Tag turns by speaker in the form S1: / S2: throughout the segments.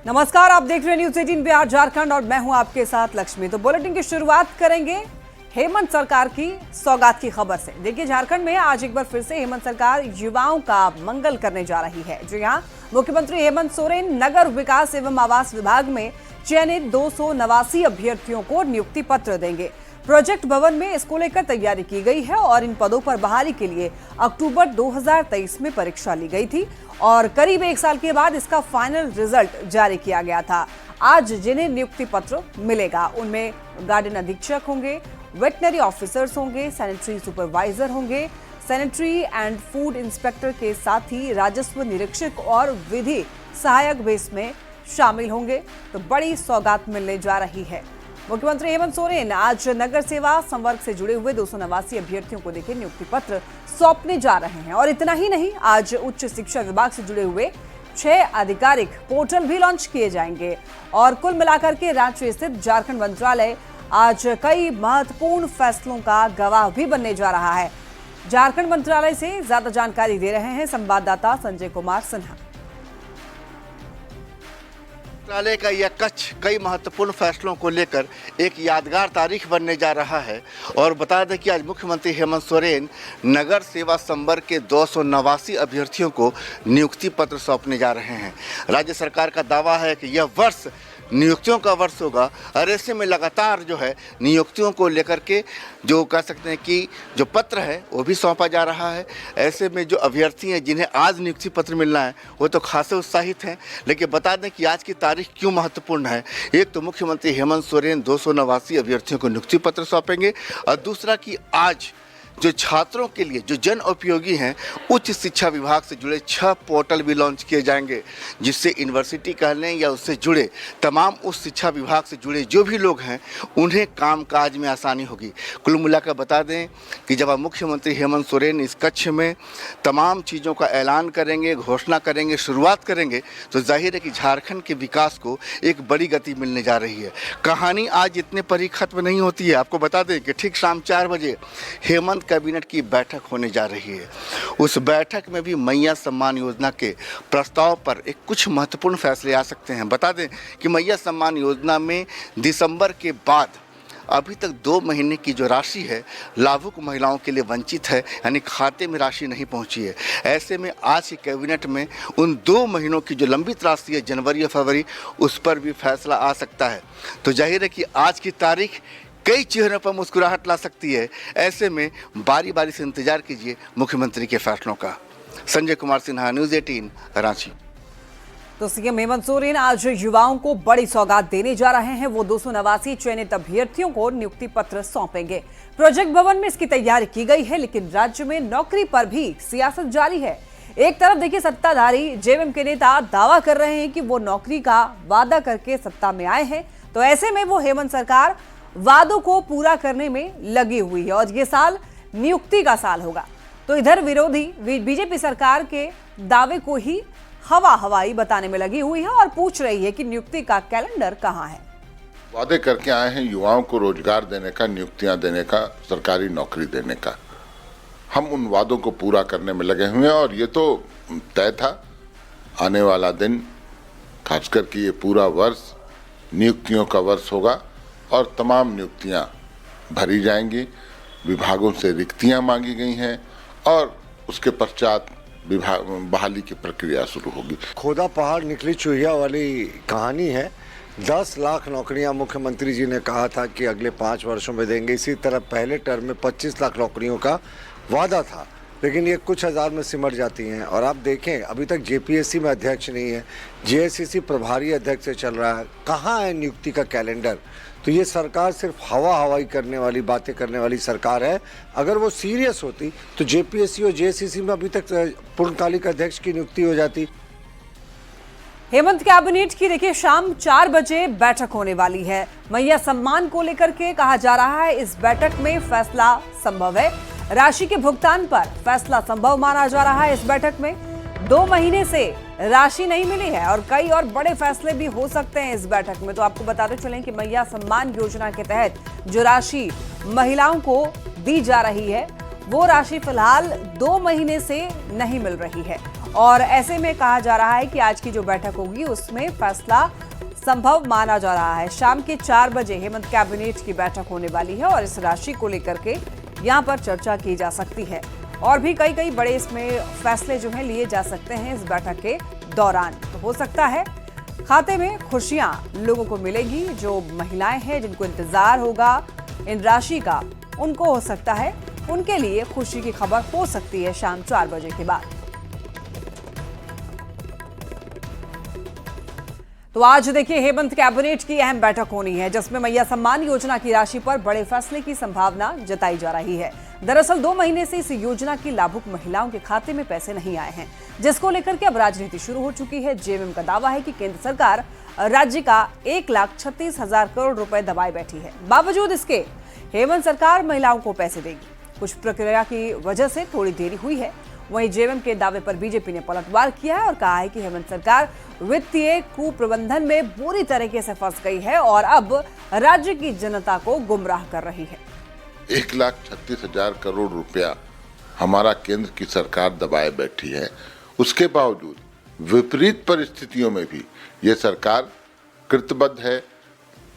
S1: नमस्कार, आप देख रहे हैं न्यूज 18 बिहार झारखंड और मैं हूं आपके साथ लक्ष्मी। तो बुलेटिन की शुरुआत करेंगे हेमंत सरकार की सौगात की खबर से। देखिए, झारखंड में आज एक बार फिर से हेमंत सरकार युवाओं का मंगल करने जा रही है। जी हां, मुख्यमंत्री हेमंत सोरेन नगर विकास एवं आवास विभाग में चयनित 289 अभ्यर्थियों को नियुक्ति पत्र देंगे। प्रोजेक्ट भवन में इसको लेकर तैयारी की गई है और इन पदों पर बहाली के लिए अक्टूबर 2023 में परीक्षा ली गई थी और करीब एक साल के बाद इसका फाइनल रिजल्ट जारी किया गया था। आज जिन्हें नियुक्ति पत्र मिलेगा उनमें गार्डन अधीक्षक होंगे, वेटनरी ऑफिसर्स होंगे, सैनिटरी सुपरवाइजर होंगे, सैनिटरी एंड फूड इंस्पेक्टर के साथ ही राजस्व निरीक्षक और विधि सहायक भी इसमें शामिल होंगे। तो बड़ी सौगात मिलने जा रही है। मुख्यमंत्री हेमंत सोरेन आज नगर सेवा संवर्ग से जुड़े हुए 289 अभ्यर्थियों को देखे नियुक्ति पत्र सौंपने जा रहे हैं। और इतना ही नहीं, आज उच्च शिक्षा विभाग से जुड़े हुए 6 आधिकारिक पोर्टल भी लॉन्च किए जाएंगे। और कुल मिलाकर के रांची स्थित झारखंड मंत्रालय आज कई महत्वपूर्ण फैसलों का गवाह भी बनने जा रहा है। झारखंड मंत्रालय से ज्यादा जानकारी दे रहे हैं संवाददाता संजय कुमार सिन्हा।
S2: मंत्रालय का यह कक्ष कई महत्वपूर्ण फैसलों को लेकर एक यादगार तारीख बनने जा रहा है। और बता दें कि आज मुख्यमंत्री हेमंत सोरेन नगर सेवा संवर्ग के 289 अभ्यर्थियों को नियुक्ति पत्र सौंपने जा रहे हैं। राज्य सरकार का दावा है कि यह वर्ष नियुक्तियों का वर्ष होगा और ऐसे में लगातार जो है नियुक्तियों को लेकर के जो कह सकते हैं कि जो पत्र है वो भी सौंपा जा रहा है। ऐसे में जो अभ्यर्थी हैं जिन्हें आज नियुक्ति पत्र मिलना है वो तो खासे उत्साहित हैं। लेकिन बता दें कि आज की तारीख क्यों महत्वपूर्ण है। एक तो मुख्यमंत्री हेमंत सोरेन 289 अभ्यर्थियों को नियुक्ति पत्र सौंपेंगे और दूसरा कि आज जो छात्रों के लिए जो जन उपयोगी हैं उच्च शिक्षा विभाग से जुड़े 6 पोर्टल भी लॉन्च किए जाएंगे, जिससे यूनिवर्सिटी कह लें या उससे जुड़े तमाम उच्च शिक्षा विभाग से जुड़े जो भी लोग हैं उन्हें कामकाज में आसानी होगी। कुल मिलाकर बता दें कि जब मुख्यमंत्री हेमंत सोरेन इस कक्ष में तमाम चीज़ों का ऐलान करेंगे, घोषणा करेंगे, शुरुआत करेंगे, तो जाहिर है कि झारखंड के विकास को एक बड़ी गति मिलने जा रही है। कहानी आज इतने पर ही खत्म नहीं होती है। आपको बता दें कि ठीक शाम 4 बजे हेमंत कैबिनेट की बैठक होने जा रही है। उस बैठक में भी मैया सम्मान योजना के प्रस्ताव पर एक कुछ महत्वपूर्ण फैसले आ सकते हैं। बता दें कि मैया सम्मान योजना में दिसंबर के बाद अभी तक 2 महीने की जो राशि है लाभुक महिलाओं के लिए वंचित है, यानी खाते में राशि नहीं पहुंची है। ऐसे में आज की कैबिनेट में उन 2 महीनों की जो लंबित राशि है जनवरी या फरवरी, उस पर भी फैसला आ सकता है। तो जाहिर है कि आज की तारीख कई चेहरों पर मुस्कुराहट ला सकती है। ऐसे में बारी बारी से इंतजार कीजिए मुख्यमंत्री के फैसलों का। संजय कुमार सिन्हा, न्यूज़ 18 रांची।
S1: तो सीएम हेमंत सोरेन आज युवाओं को बड़ी सौगात देने जा रहे हैं। वो 289 चयनित अभ्यर्थियों को नियुक्ति पत्र सौंपेंगे। प्रोजेक्ट भवन में इसकी तैयारी की गई है, लेकिन राज्य में नौकरी पर भी सियासत जारी है। एक तरफ देखिए, सत्ताधारी जेएमएम के नेता दावा कर रहे हैं कि वो नौकरी का वादा करके सत्ता में आए हैं, तो ऐसे में वो हेमंत सरकार वादों को पूरा करने में लगी हुई है और ये साल नियुक्ति का साल होगा। तो इधर विरोधी बीजेपी सरकार के दावे को ही हवाई बताने में लगी हुई है और पूछ रही है कि नियुक्ति का कैलेंडर कहां है।
S3: वादे करके आए हैं युवाओं को रोजगार देने का, नियुक्तियां देने का, सरकारी नौकरी देने का। हम उन वादों को पूरा करने में लगे हुए हैं और ये तो तय था आने वाला दिन, खासकर कि ये पूरा वर्ष नियुक्तियों का वर्ष होगा और तमाम नियुक्तियां भरी जाएंगी। विभागों से रिक्तियां मांगी गई हैं और उसके पश्चात विभाग बहाली की प्रक्रिया शुरू होगी।
S4: खोदा पहाड़ निकली चूहिया वाली कहानी है। 10 लाख नौकरियां मुख्यमंत्री जी ने कहा था कि अगले 5 वर्षों में देंगे। इसी तरह पहले टर्म में 25 लाख नौकरियों का वादा था, लेकिन ये कुछ हज़ार में सिमट जाती हैं। और आप देखें, अभी तक जेपीएससी में अध्यक्ष नहीं है, जेएससीसी प्रभारी अध्यक्ष से चल रहा है। कहाँ है नियुक्ति का कैलेंडर? तो ये सरकार सिर्फ हवाई करने वाली बातें करने वाली सरकार है। अगर वो सीरियस होती तो जेपीएससी और जेएससीसी में अभी तक पूर्णकालिक अध्यक्ष की नियुक्ति हो जाती।
S1: हेमंत कैबिनेट की देखिए शाम 4 बजे बैठक होने वाली है। मैया सम्मान को लेकर के कहा जा रहा है इस बैठक में फैसला संभव है। राशि के भुगतान पर फैसला संभव माना जा रहा है। इस बैठक में 2 महीने से राशि नहीं मिली है और कई और बड़े फैसले भी हो सकते हैं इस बैठक में। तो आपको बताते चलें कि मैया सम्मान योजना के तहत जो राशि महिलाओं को दी जा रही है वो राशि फिलहाल 2 महीने से नहीं मिल रही है और ऐसे में कहा जा रहा है कि आज की जो बैठक होगी उसमें फैसला संभव माना जा रहा है। शाम के 4 बजे हेमंत कैबिनेट की बैठक होने वाली है और इस राशि को लेकर के यहाँ पर चर्चा की जा सकती है और भी कई बड़े इसमें फैसले जो हैं लिए जा सकते हैं इस बैठक के दौरान। तो हो सकता है खाते में खुशियां लोगों को मिलेगी। जो महिलाएं हैं जिनको इंतजार होगा इन राशि का, उनको हो सकता है उनके लिए खुशी की खबर हो सकती है शाम 4 बजे के बाद। तो आज देखिए हेमंत कैबिनेट की अहम बैठक होनी है जिसमें मैया सम्मान योजना की राशि पर बड़े फैसले की संभावना जताई जा रही है। दरअसल 2 महीने से इस योजना की लाभुक महिलाओं के खाते में पैसे नहीं आए हैं, जिसको लेकर के अब राजनीति शुरू हो चुकी है। जेएमएम का दावा है कि केंद्र सरकार राज्य का 1,36,000 करोड़ रुपए दबाए बैठी है। बावजूद इसके हेमंत सरकार महिलाओं को पैसे देगी। कुछ प्रक्रिया की वजह से थोड़ी देरी हुई है। वहीं जेएमएम के दावे पर बीजेपी ने पलटवार किया है और कहा है कि हेमंत सरकार वित्तीय कुप्रबंधन में बुरी तरीके से फंस गई है और अब राज्य की जनता को गुमराह कर रही है।
S3: 1,36,000 करोड़ रुपया हमारा केंद्र की सरकार दबाए बैठी है। उसके बावजूद विपरीत परिस्थितियों में भी ये सरकार कृतबद्ध है,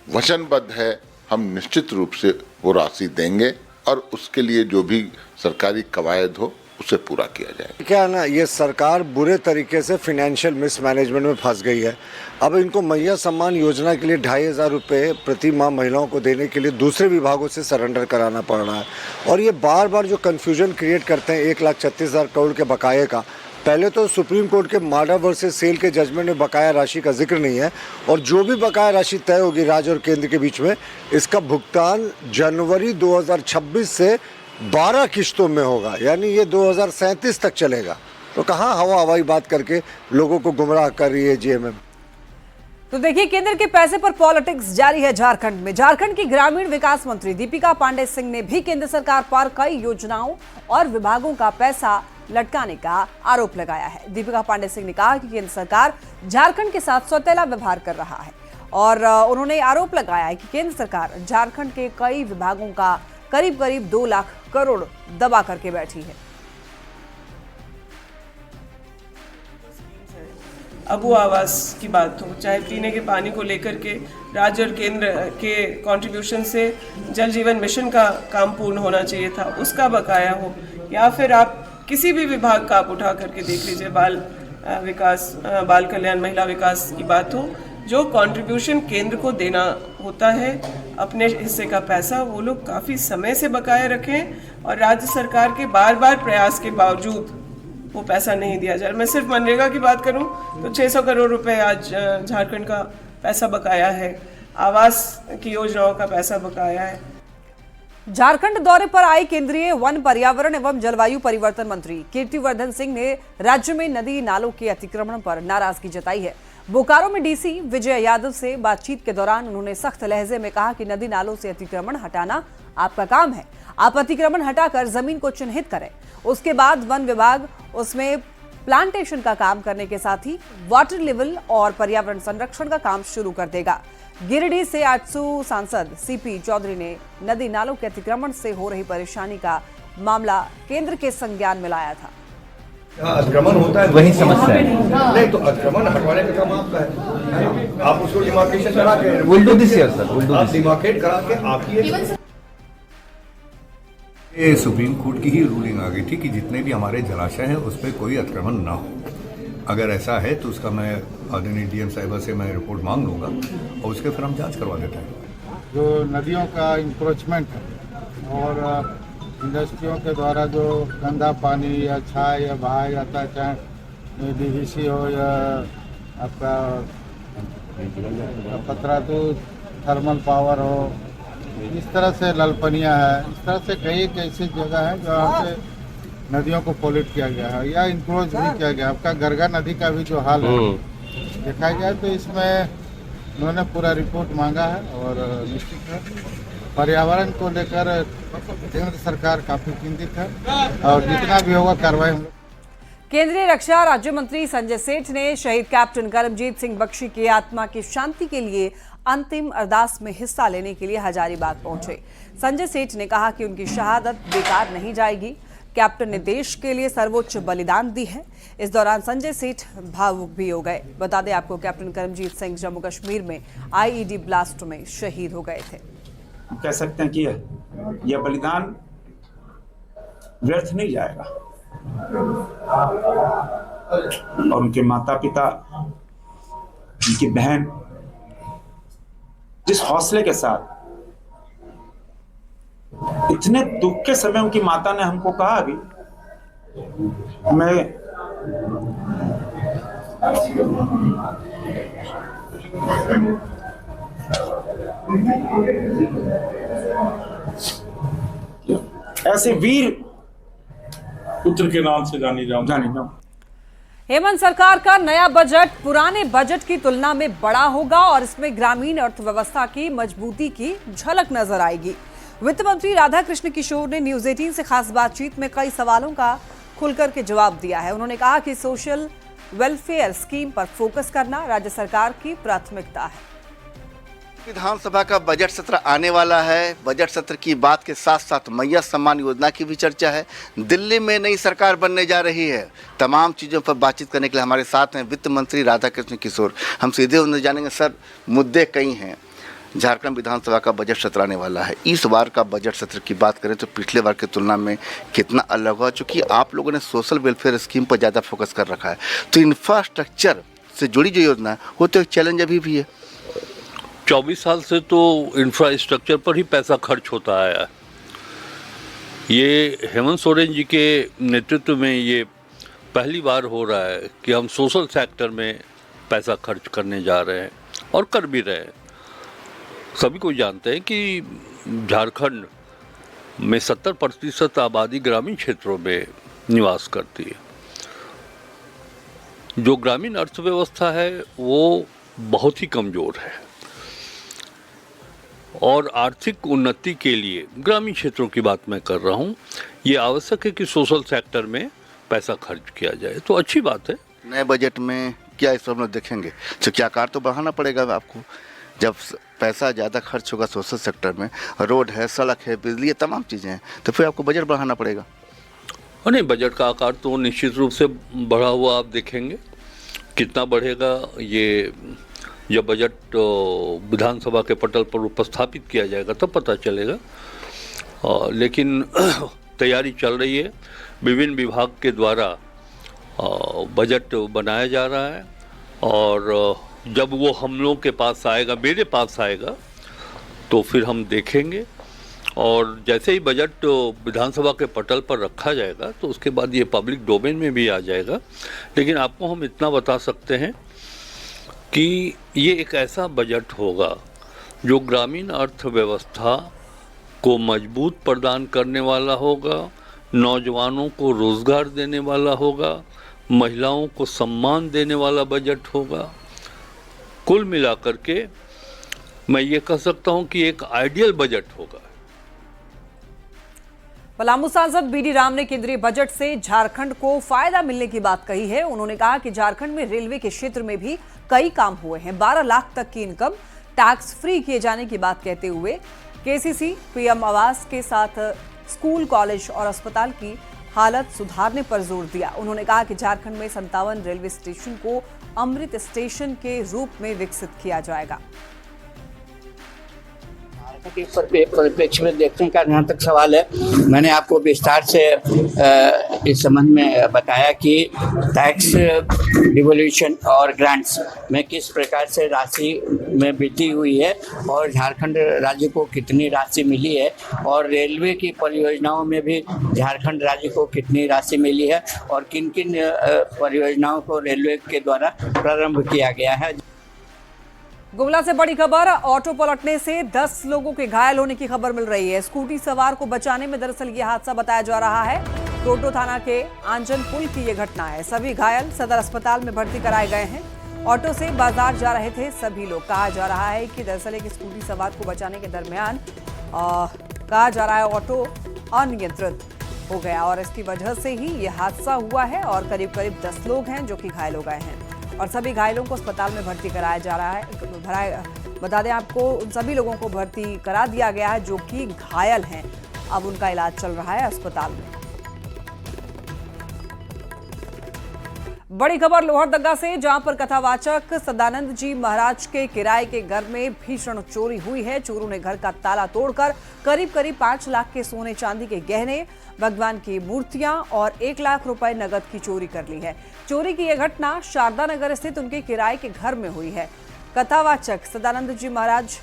S3: वचनबद्ध है। हम निश्चित रूप से वो राशि देंगे और उसके लिए जो भी सरकारी कवायद हो उसे पूरा किया जाए।
S4: क्या है ना, ये सरकार बुरे तरीके से फाइनेंशियल मिसमैनेजमेंट में फंस गई है। अब इनको मैया सम्मान योजना के लिए 2,500 रुपये प्रति माह महिलाओं को देने के लिए दूसरे विभागों से सरेंडर कराना पड़ रहा है और ये बार बार जो कन्फ्यूजन क्रिएट करते हैं 1,36,000 करोड़ के बकाये का। पहले तो सुप्रीम कोर्ट के माडा वर्सेस सेल के जजमेंट में बकाया राशि का जिक्र नहीं है और जो भी बकाया राशि तय होगी राज्य और केंद्र के बीच में, इसका भुगतान जनवरी 2026 से 12 किश्तों में होगा, यानी ये 2037 तक चलेगा। तो कहाँ हवाई बात करके लोगों को गुमराह कर रही है जेएमएम।
S1: तो देखिए केंद्र के पैसे पर पॉलिटिक्स जारी है झारखंड में। झारखंड की ग्रामीण विकास मंत्री दीपिका पांडे सिंह ने भी केंद्र सरकार पर कई योजनाओं और विभागों का पैसा लटकाने का आरोप लगाया है। दीपिका पांडे सिंह ने कहा कि केंद्र सरकार झारखंड के साथ सौतेला व्यवहार कर रहा है और उन्होंने आरोप लगाया है कि केंद्र सरकार झारखंड के कई विभागों का करीब 2 लाख करोड़ दबा करके बैठी है।
S5: अब वो आवास की बात हो, चाहे पीने के पानी को लेकर के राज्य और केंद्र के कंट्रीब्यूशन से जल जीवन मिशन का काम पूर्ण होना चाहिए था, उसका बकाया हो, या फिर आप किसी भी विभाग का आप उठा करके देख लीजिए, बाल विकास, बाल कल्याण, महिला विकास की बात हो, जो कंट्रीब्यूशन केंद्र को देना होता है अपने हिस्से का पैसा, वो लोग काफ़ी समय से बकाया रखें और राज्य सरकार के बार प्रयास के बावजूद वो पैसा नहीं दिया जा रहा। मैं सिर्फ मनरेगा की बात करूं तो 600 करोड़ रुपए आज झारखंड का पैसा बकाया है, आवास की योजनाओं का पैसा बकाया है।
S1: झारखंड दौरे पर आई केंद्रीय वन, पर्यावरण एवं जलवायु परिवर्तन मंत्री कीर्तिवर्धन सिंह ने राज्य में नदी नालों के अतिक्रमण पर नाराजगी जताई है। बोकारो में डीसी विजय यादव से बातचीत के दौरान उन्होंने सख्त लहजे में कहा कि नदी नालों से अतिक्रमण हटाना आपका काम है, आप अतिक्रमण हटाकर जमीन को चिन्हित करें, उसके बाद वन विभाग उसमें प्लांटेशन का काम करने के साथ ही वाटर लेवल और पर्यावरण संरक्षण का काम शुरू कर देगा। गिरिडीह से आजसू सांसद सीपी चौधरी ने नदी नालों के अतिक्रमण से हो रही परेशानी का मामला केंद्र के संज्ञान में लाया था।
S6: अतिक्रमण होता है वही समस्या है, नहीं तो अतिक्रमण हटवाने का काम आपका है। आप उसको डिमार्केशन करा के will do this here sir, will do this, demarcate करा के आप
S7: ये सुप्रीम कोर्ट की ही रूलिंग आ गई थी कि जितने भी हमारे जलाशय हैं उस पर कोई अतिक्रमण ना हो। अगर ऐसा है तो उसका मैं आदरणीय डीएम साहिबा से मैं रिपोर्ट मांग लूँगा और उसके फिर हम जांच करवा देते हैं।
S8: जो नदियों का इंक्रोचमेंट है और इंडस्ट्रियों के द्वारा जो गंदा पानी या छाया या बहाया जाता है, चाहे डीवीसी हो या आपका पतरातू थर्मल पावर हो, इस तरह से ललपनिया है, इस तरह से कई एक ऐसी जगह है जहाँ पे नदियों को पोल्यूट किया गया है या इंक्रोच भी किया गया। आपका गरगा नदी का भी जो हाल है देखा जाए तो इसमें उन्होंने पूरा रिपोर्ट मांगा है और निश्चित है पर्यावरण को लेकर केंद्र सरकार काफी चिंतित है और जितना भी होगा कार्रवाई हम।
S1: केंद्रीय रक्षा राज्य मंत्री संजय सेठ ने शहीद कैप्टन करमजीत सिंह बख्शी की आत्मा की शांति के लिए अंतिम अरदास में हिस्सा लेने के लिए हजारीबाग पहुंचे। संजय सेठ ने कहा कि उनकी शहादत बेकार नहीं जाएगी। कैप्टन ने देश के लिए सर्वोच्च बलिदान दी है। इस दौरान संजय सेठ भावुक भी हो गए। बता दें आपको, कैप्टन करमजीत सिंह जम्मू कश्मीर में आईईडी ब्लास्ट में शहीद हो गए थे।
S9: कह सकते हैं कि यह बलिदान व्यर्थ नहीं जाएगा और उनके माता पिता, उनकी बहन जिस हौसले के साथ इतने दुख के समय उनकी माता ने हमको कहा अभी, मैं ऐसे वीर
S10: पुत्र के नाम से जानी जाऊं।
S1: हेमंत सरकार का नया बजट पुराने बजट की तुलना में बड़ा होगा और इसमें ग्रामीण अर्थव्यवस्था की मजबूती की झलक नजर आएगी। वित्त मंत्री राधाकृष्ण किशोर ने न्यूज 18 से खास बातचीत में कई सवालों का खुलकर के जवाब दिया है। उन्होंने कहा कि सोशल वेलफेयर स्कीम पर फोकस करना राज्य सरकार की प्राथमिकता है।
S2: विधानसभा का बजट सत्र आने वाला है। बजट सत्र की बात के साथ साथ मैया सम्मान योजना की भी चर्चा है। दिल्ली में नई सरकार बनने जा रही है। तमाम चीज़ों पर बातचीत करने के लिए हमारे साथ हैं वित्त मंत्री राधाकृष्ण किशोर। हम सीधे उन्हें जानेंगे। सर, मुद्दे कई हैं। झारखंड विधानसभा का बजट सत्र आने वाला है। इस बार का बजट सत्र की बात करें तो पिछले बार की तुलना में कितना अलग हुआ, चूँकि आप लोगों ने सोशल वेलफेयर स्कीम पर ज़्यादा फोकस कर रखा है, तो इंफ्रास्ट्रक्चर से जुड़ी जो योजना है वो तो एक चैलेंज अभी भी है।
S11: 24 साल से तो इंफ्रास्ट्रक्चर पर ही पैसा खर्च होता आया है। ये हेमंत सोरेन जी के नेतृत्व में ये पहली बार हो रहा है कि हम सोशल सेक्टर में पैसा खर्च करने जा रहे हैं और कर भी रहे हैं। सभी को जानते हैं कि झारखंड में 70% आबादी ग्रामीण क्षेत्रों में निवास करती है। जो ग्रामीण अर्थव्यवस्था है वो बहुत ही कमज़ोर है और आर्थिक उन्नति के लिए ग्रामीण क्षेत्रों की बात मैं कर रहा हूँ, ये आवश्यक है कि सोशल सेक्टर में पैसा खर्च किया जाए, तो अच्छी बात है।
S2: नए बजट में क्या इस हम लोग देखेंगे? तो क्या आकार तो बढ़ाना पड़ेगा आपको। जब पैसा ज़्यादा खर्च होगा सोशल सेक्टर में, रोड है, सड़क है, बिजली है, तमाम चीज़ें हैं, तो फिर आपको बजट बढ़ाना पड़ेगा।
S11: और नहीं, बजट का आकार तो निश्चित रूप से बढ़ा हुआ आप देखेंगे। कितना बढ़ेगा ये जब बजट विधानसभा के पटल पर उपस्थापित किया जाएगा तब पता चलेगा। लेकिन तैयारी चल रही है। विभिन्न विभाग के द्वारा बजट बनाया जा रहा है और जब वो हम लोग के पास आएगा, मेरे पास आएगा, तो फिर हम देखेंगे और जैसे ही बजट विधानसभा के पटल पर रखा जाएगा तो उसके बाद ये पब्लिक डोमेन में भी आ जाएगा। लेकिन आपको हम इतना बता सकते हैं कि ये एक ऐसा बजट होगा जो ग्रामीण अर्थव्यवस्था को मजबूत प्रदान करने वाला होगा, नौजवानों को रोज़गार देने वाला होगा, महिलाओं को सम्मान देने वाला बजट होगा। कुल मिलाकर के मैं ये कह सकता हूँ कि एक आइडियल बजट होगा।
S1: पलामू सांसद बीडी राम ने केंद्रीय बजट से झारखंड को फायदा मिलने की बात कही है। उन्होंने कहा कि झारखंड में रेलवे के क्षेत्र में भी कई काम हुए हैं। 12 लाख तक की इनकम टैक्स फ्री किए जाने की बात कहते हुए केसीसी, पीएम आवास के साथ स्कूल, कॉलेज और अस्पताल की हालत सुधारने पर जोर दिया। उन्होंने कहा कि झारखंड में 57 रेलवे स्टेशन को अमृत स्टेशन के रूप में विकसित किया जाएगा।
S12: के परिप्रेक्ष्य में देखने का जहाँ तक सवाल है, मैंने आपको विस्तार से इस संबंध में बताया कि टैक्स डिवोल्यूशन और ग्रांट्स में किस प्रकार से राशि में वृद्धि हुई है और झारखंड राज्य को कितनी राशि मिली है और रेलवे की परियोजनाओं में भी झारखंड राज्य को कितनी राशि मिली है और किन किन परियोजनाओं को रेलवे के द्वारा प्रारंभ किया गया है।
S1: गुमला से बड़ी खबर, ऑटो पलटने से 10 लोगों के घायल होने की खबर मिल रही है। स्कूटी सवार को बचाने में दरअसल ये हादसा बताया जा रहा है। टोटो थाना के आंजन पुल की ये घटना है। सभी घायल सदर अस्पताल में भर्ती कराए गए हैं। ऑटो से बाजार जा रहे थे सभी लोग। कहा जा रहा है कि दरअसल एक स्कूटी सवार को बचाने के दरमियान कहा जा रहा है ऑटो अनियंत्रित हो गया और इसकी वजह से ही ये हादसा हुआ है और करीब 10 लोग हैं जो कि घायल हो गए हैं और सभी घायलों को अस्पताल में भर्ती कराया जा रहा है। बता दें आपको, उन सभी लोगों को भर्ती करा दिया गया है जो कि घायल हैं। अब उनका इलाज चल रहा है अस्पताल में। बड़ी खबर लोहरदगा से, जहां पर कथावाचक सदानंद जी महाराज के किराए के घर में भीषण चोरी हुई है। चोरों ने घर का ताला तोड़कर करीब 5 लाख के सोने चांदी के गहने, भगवान की मूर्तियां और 1 लाख रुपए नगद की चोरी कर ली है। चोरी की यह घटना शारदा नगर स्थित उनके किराए के घर में हुई है। कथावाचक सदानंद जी महाराज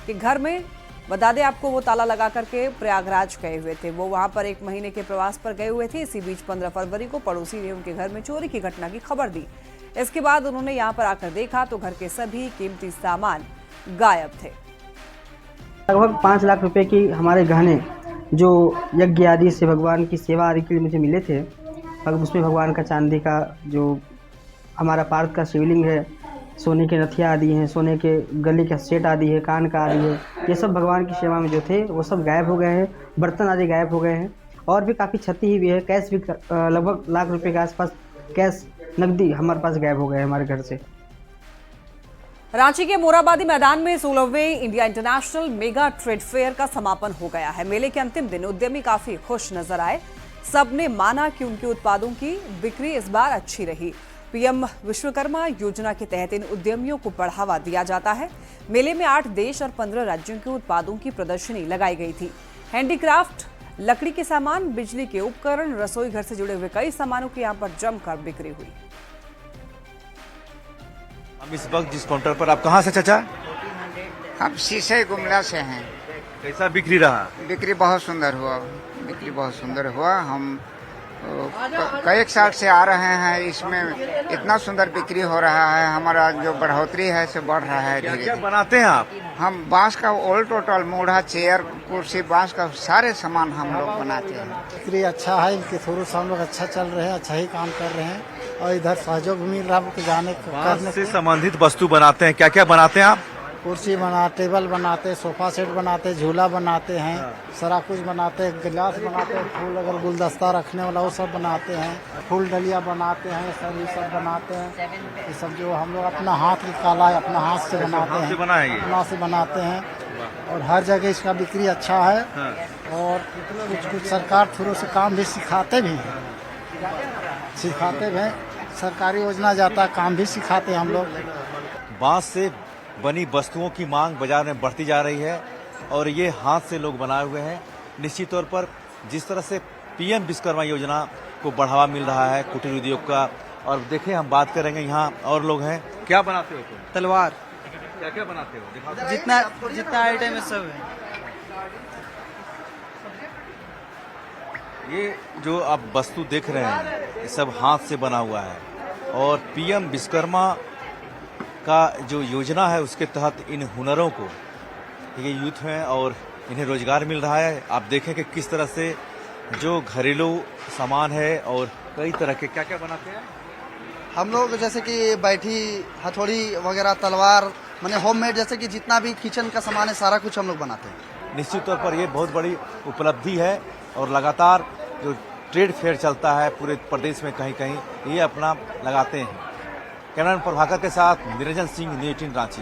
S1: के घर में, बता दें आपको, वो ताला लगा करके प्रयागराज गए हुए थे। वो वहां पर 1 महीने के प्रवास पर गए हुए थे। इसी बीच 15 फरवरी को पड़ोसी ने उनके घर में चोरी की घटना की खबर दी। इसके बाद उन्होंने यहां पर आकर देखा तो घर के सभी कीमती सामान गायब थे।
S13: लगभग 5 लाख रुपए की हमारे गहने जो यज्ञ आदि से भगवान की सेवा आदि के लिए मुझे मिले थे, उसमें भगवान का चांदी का जो हमारा पार्थ का शिवलिंग है, सोने के नथिया आदि हैं, सोने के गले का सेट आदि है, कान का आदि है, ये सब भगवान की सेवा में जो थे वो सब गायब हो गए हैं। बर्तन आदि गायब हो गए हैं और भी काफ़ी क्षति हुई है। कैश भी लगभग लाख रुपए के आसपास कैश नकदी हमारे पास गायब हो गए हैं हमारे घर से।
S1: रांची के मोराबादी मैदान में 16वें India international mega trade fair का समापन हो गया है। मेले के अंतिम दिन उद्यमी काफी खुश नजर आए। सबने माना कि उनके उत्पादों की बिक्री इस बार अच्छी रही। पीएम विश्वकर्मा योजना के तहत इन उद्यमियों को बढ़ावा दिया जाता है। मेले में 8 देश और 15 राज्यों के उत्पादों की प्रदर्शनी लगाई गई थी। हैंडीक्राफ्ट, लकड़ी के सामान, बिजली के उपकरण, रसोई घर से जुड़े हुए कई सामानों की यहाँ पर जमकर बिक्री हुई।
S6: हम इस वक्त जिस काउंटर पर, आप कहाँ से चाचा?
S14: हम शीशे गुमला से हैं।
S6: कैसा बिक्री रहा?
S14: बिक्री बहुत सुंदर हुआ, बिक्री बहुत सुंदर हुआ। हम कई साल से आ रहे हैं, इसमें इतना सुंदर बिक्री हो रहा है। हमारा जो बढ़ोतरी है से बढ़ रहा है।
S6: क्या क्या बनाते हैं आप?
S14: हम बांस का ऑल टोटल मूढ़ा, चेयर, कुर्सी, बांस का सारे सामान हम लोग बनाते हैं।
S15: बिक्री अच्छा है, इनके थ्रू से हम लोग अच्छा चल रहे हैं, अच्छा ही काम कर रहे हैं और इधर सहयोग भी मिल रहा है जाने करने
S6: से संबंधित वस्तु बनाते हैं। क्या क्या बनाते हैं आप?
S15: कुर्सी बनाते, टेबल बनाते, सोफा सेट बनाते, झूला बनाते हैं, सारा कुछ बनाते हैं, गिलास बनाते हैं, फूल अगर गुलदस्ता रखने वाला वो सब बनाते हैं, फूल डलिया बनाते हैं, सर ये सब बनाते हैं। ये सब जो हम लोग अपना हाथ की कला है, अपना हाथ से बनाते हैं, अपना से बनाते हैं और हर जगह इसका बिक्री अच्छा है। और कुछ सरकार थ्रू से काम भी सिखाते भी हैं, सरकारी योजना जाता है, काम भी सिखाते हैं हम लोग।
S6: बांस से बनी वस्तुओं की मांग बाजार में बढ़ती जा रही है और ये हाथ से लोग बनाए हुए हैं। निश्चित तौर पर जिस तरह से पीएम विश्वकर्मा योजना को बढ़ावा मिल रहा है कुटीर उद्योग का, और देखें हम बात करेंगे यहाँ और लोग हैं। क्या बनाते हो तुम?
S13: तलवार।
S6: क्या क्या बनाते हो? दिखाओ।
S13: जितना आइटम है सब है।
S6: ये जो आप वस्तु देख रहे हैं ये सब हाथ से बना हुआ है और पीएम विश्वकर्मा का जो योजना है उसके तहत इन हुनरों को, ये यूथ हैं और इन्हें रोजगार मिल रहा है। आप देखें कि किस तरह से जो घरेलू सामान है और कई तरह के क्या क्या बनाते हैं
S13: हम लोग, जैसे कि बैठी, हथौड़ी वगैरह, तलवार, माने होममेड, जैसे कि जितना भी किचन का सामान है सारा कुछ हम लोग बनाते हैं।
S6: निश्चित तौर पर ये बहुत बड़ी उपलब्धि है और लगातार जो ट्रेड फेयर चलता है पूरे प्रदेश में कहीं कहीं ये अपना लगाते हैं। कैमरामैन प्रभाकर के साथ निरंजन सिंह, न्यूज़ 18 रांची।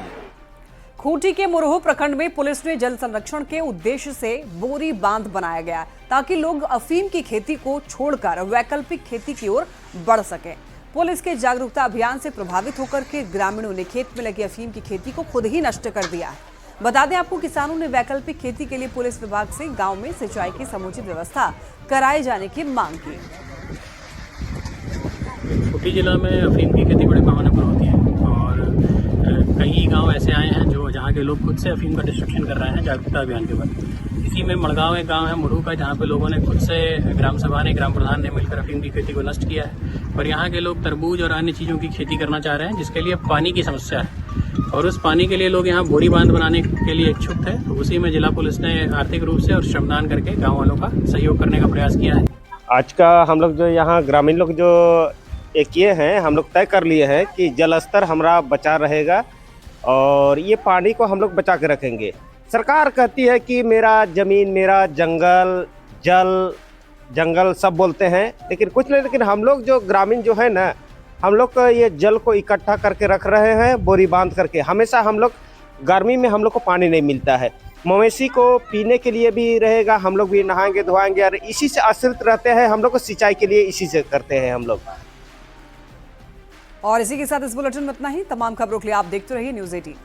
S1: खूंटी के मुरहू प्रखंड में पुलिस ने जल संरक्षण के उद्देश्य से बोरी बांध बनाया गया ताकि लोग अफीम की खेती को छोड़कर वैकल्पिक खेती की ओर बढ़ सकें। पुलिस के जागरूकता अभियान से प्रभावित होकर के ग्रामीणों ने खेत में लगी अफीम की खेती को खुद ही नष्ट कर दिया। बता दें आपको, किसानों ने वैकल्पिक खेती के लिए पुलिस विभाग से गांव में सिंचाई की समुचित व्यवस्था कराए जाने की मांग की।
S16: खूंटी जिला में अफीम की खेती बड़े पैमाने पर होती है और कई गांव ऐसे आए हैं जो जहां के लोग खुद से अफीम का डिस्ट्रक्शन कर रहे हैं जागरूकता अभियान के बाद। इसी में मड़गांव एक गांव है मुरहू का, जहां पे लोगों ने खुद से, ग्राम सभा ने, ग्राम प्रधान ने मिलकर अफीम की खेती को नष्ट किया है और यहाँ के लोग तरबूज और अन्य चीज़ों की खेती करना चाह रहे हैं, जिसके लिए पानी की समस्या है और उस पानी के लिए लोग यहाँ बोरी बांध बनाने के लिए इच्छुक थे। तो उसी में जिला पुलिस ने आर्थिक रूप से और श्रमदान करके गाँव वालों का सहयोग करने का प्रयास किया है।
S17: आज का हम लोग जो यहाँ ग्रामीण लोग जो एक ये हैं, हम लोग तय कर लिए हैं कि जल स्तर हमारा बचा रहेगा और ये पानी को हम लोग बचा के रखेंगे। सरकार कहती है कि मेरा ज़मीन, मेरा जंगल सब बोलते हैं, लेकिन कुछ नहीं। लेकिन हम लोग जो ग्रामीण जो है ना, हम लोग ये जल को इकट्ठा करके रख रहे हैं बोरी बांध करके। हमेशा हम लोग गर्मी में हम लोग को पानी नहीं मिलता है, मवेशी को पीने के लिए भी रहेगा, हम लोग भी नहाएंगे धोएंगे और इसी से आश्रित रहते हैं। हम लोग को सिंचाई के लिए इसी से करते हैं हम लोग।
S1: और इसी के साथ इस बुलेटिन में इतना ही। तमाम खबरों के लिए आप देखते रहिए न्यूज़ 18।